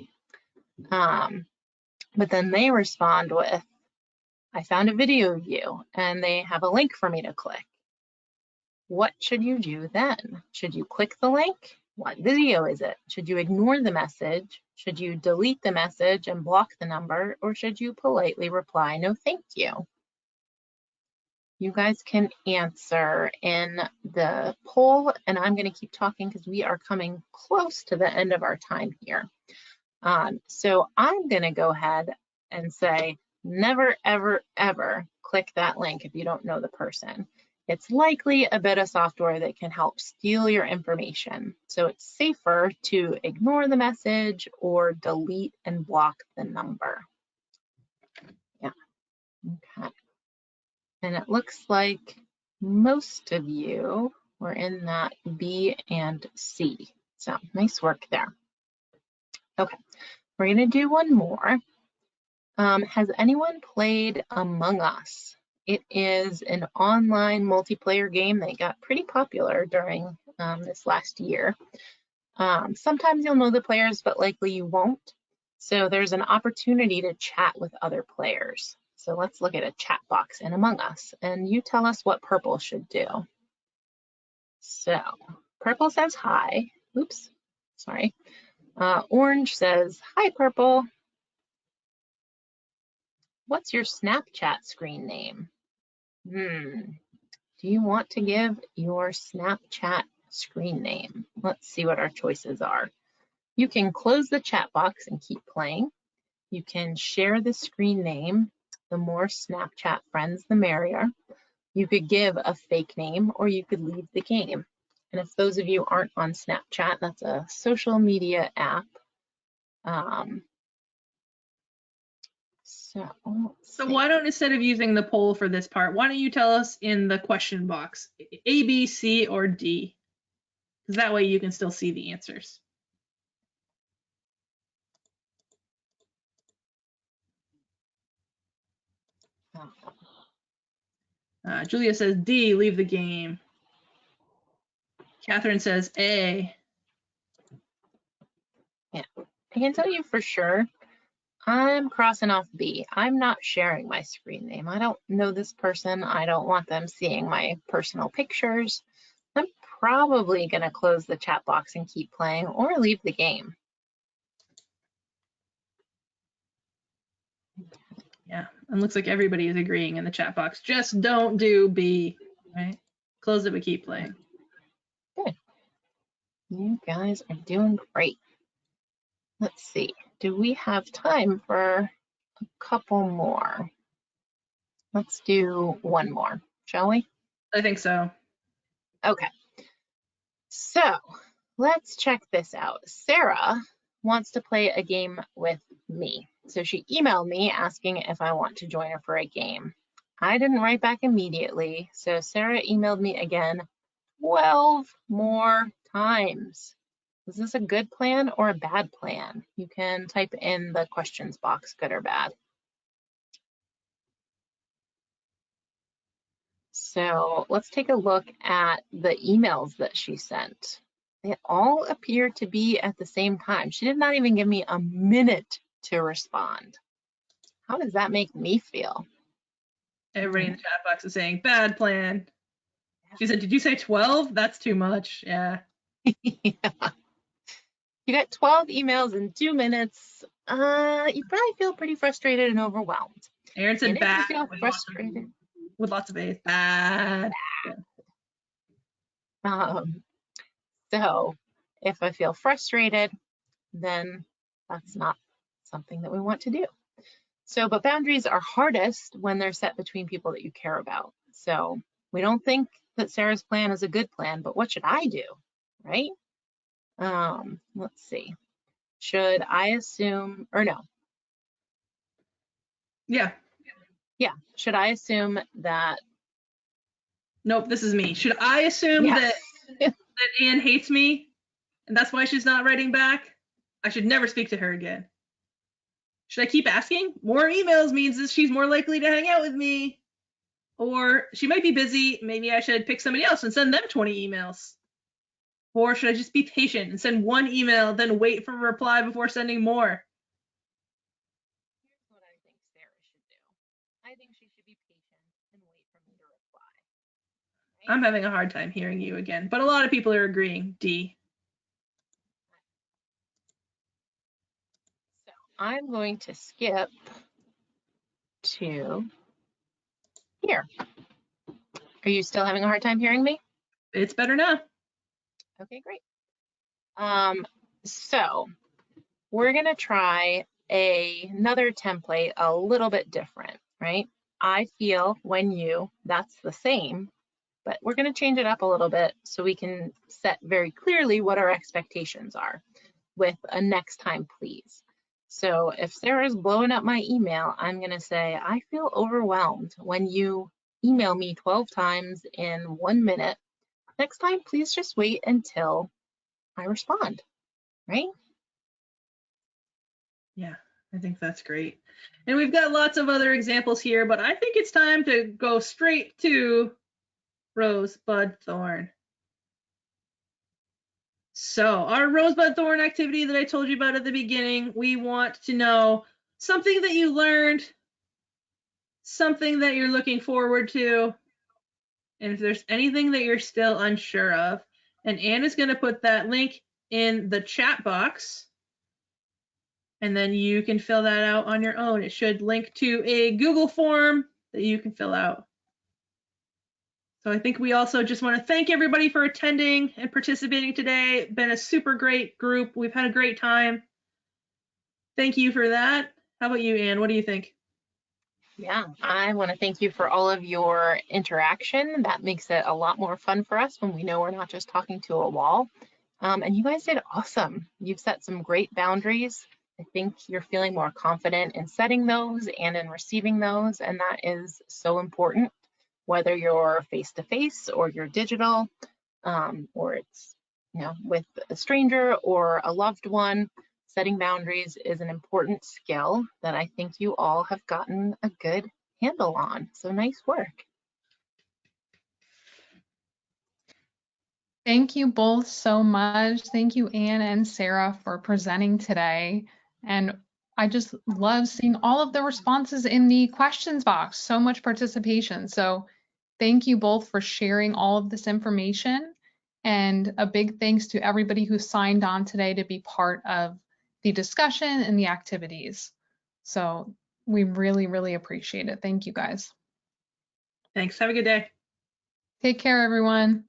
But then they respond with, I found a video of you, and they have a link for me to click. What should you do then? Should you click the link? What video is it? Should you ignore the message? Should you delete the message and block the number? Or should you politely reply, no, thank you? You guys can answer in the poll, and I'm going to keep talking because we are coming close to the end of our time here. So I'm going to go ahead and say, never, ever, ever click that link if you don't know the person. It's likely a bit of software that can help steal your information. So it's safer to ignore the message or delete and block the number. Yeah, okay. And it looks like most of you were in that B and C. So nice work there. Okay, we're gonna do one more. Has anyone played Among Us? It is an online multiplayer game that got pretty popular during this last year. Sometimes you'll know the players, but likely you won't. So there's an opportunity to chat with other players. So let's look at a chat box in Among Us, and you tell us what purple should do. So purple says hi. Oops, sorry. Orange says, hi, purple. What's your Snapchat screen name? Do you want to give your Snapchat screen name? Let's see what our choices are. You can close the chat box and keep playing. You can share the screen name The more Snapchat friends, the merrier. You could give a fake name or you could leave the game. And if those of you aren't on Snapchat, that's a social media app. So why don't, instead of using the poll for this part, why don't you tell us in the question box, A, B, C, or D? Because that way you can still see the answers. Julia says D, leave the game. Catherine says A. Yeah, I can tell you for sure, I'm crossing off B. I'm not sharing my screen name. I don't know this person. I don't want them seeing my personal pictures. I'm probably going to close the chat box and keep playing or leave the game. Yeah, and looks like everybody is agreeing in the chat box. Just don't do B, right? Close it but keep playing. Good. You guys are doing great. Let's see. Do we have time for a couple more? Let's do one more, shall we? I think so. Okay. So let's check this out. Sarah wants to play a game with me. So she emailed me asking if I want to join her for a game. I didn't write back immediately, so Sarah emailed me again 12 more times. Is this a good plan or a bad plan? You can type in the questions box, good or bad. So let's take a look at the emails that she sent. They all appear to be at the same time. She did not even give me a minute to respond. How does that make me feel? Everybody in the chat box is saying bad plan. She said, did you say 12? That's too much. Yeah. Yeah. You got 12 emails in 2 minutes. You probably feel pretty frustrated and overwhelmed. Aaron said And bad. If you feel frustrated, with lots of A's. Bad. So if I feel frustrated, then that's not something that we want to do. So, but boundaries are hardest when they're set between people that you care about. So we don't think that Sarah's plan is a good plan, but what should I do, right? Let's see. Should I assume, or no? Yeah. Yeah, should I assume that? Nope, this is me. Should I assume that Anne hates me and that's why she's not writing back? I should never speak to her again. Should I keep asking? More emails means that she's more likely to hang out with me. Or she might be busy. Maybe I should pick somebody else and send them 20 emails. Or should I just be patient and send one email, then wait for a reply before sending more? Here's what I think Sarah should do. I think she should be patient and wait for me to reply. Right? I'm having a hard time hearing you again, but a lot of people are agreeing, D. So I'm going to skip to here. Are you still having a hard time hearing me? It's better now. Okay, great. So we're gonna try another template a little bit different, right? I feel, when you, that's the same, but we're gonna change it up a little bit so we can set very clearly what our expectations are with a next time, please. So if Sarah's blowing up my email, I'm gonna say, I feel overwhelmed when you email me 12 times in 1 minute. Next time, please just wait until I respond, right? Yeah, I think that's great. And we've got lots of other examples here, but I think it's time to go straight to Rosebud Thorn. So our Rosebud Thorn activity that I told you about at the beginning, we want to know something that you learned, something that you're looking forward to, and if there's anything that you're still unsure of. And Anne is going to put that link in the chat box. And then you can fill that out on your own. It should link to a Google form that you can fill out. So I think we also just want to thank everybody for attending and participating today. Been a super great group. We've had a great time. Thank you for that. How about you, Anne? What do you think? Yeah, I want to thank you for all of your interaction. That makes it a lot more fun for us when we know we're not just talking to a wall. And you guys did awesome. You've set some great boundaries. I think you're feeling more confident in setting those and in receiving those, and that is so important, whether you're face-to-face or you're digital, or it's with a stranger or a loved one. Setting boundaries is an important skill that I think you all have gotten a good handle on. So nice work. Thank you both so much. Thank you, Anne and Sarah, for presenting today. And I just love seeing all of the responses in the questions box, so much participation. So thank you both for sharing all of this information. And a big thanks to everybody who signed on today to be part of the discussion and the activities. So we really, really appreciate it. Thank you guys. Thanks. Have a good day. Take care, everyone.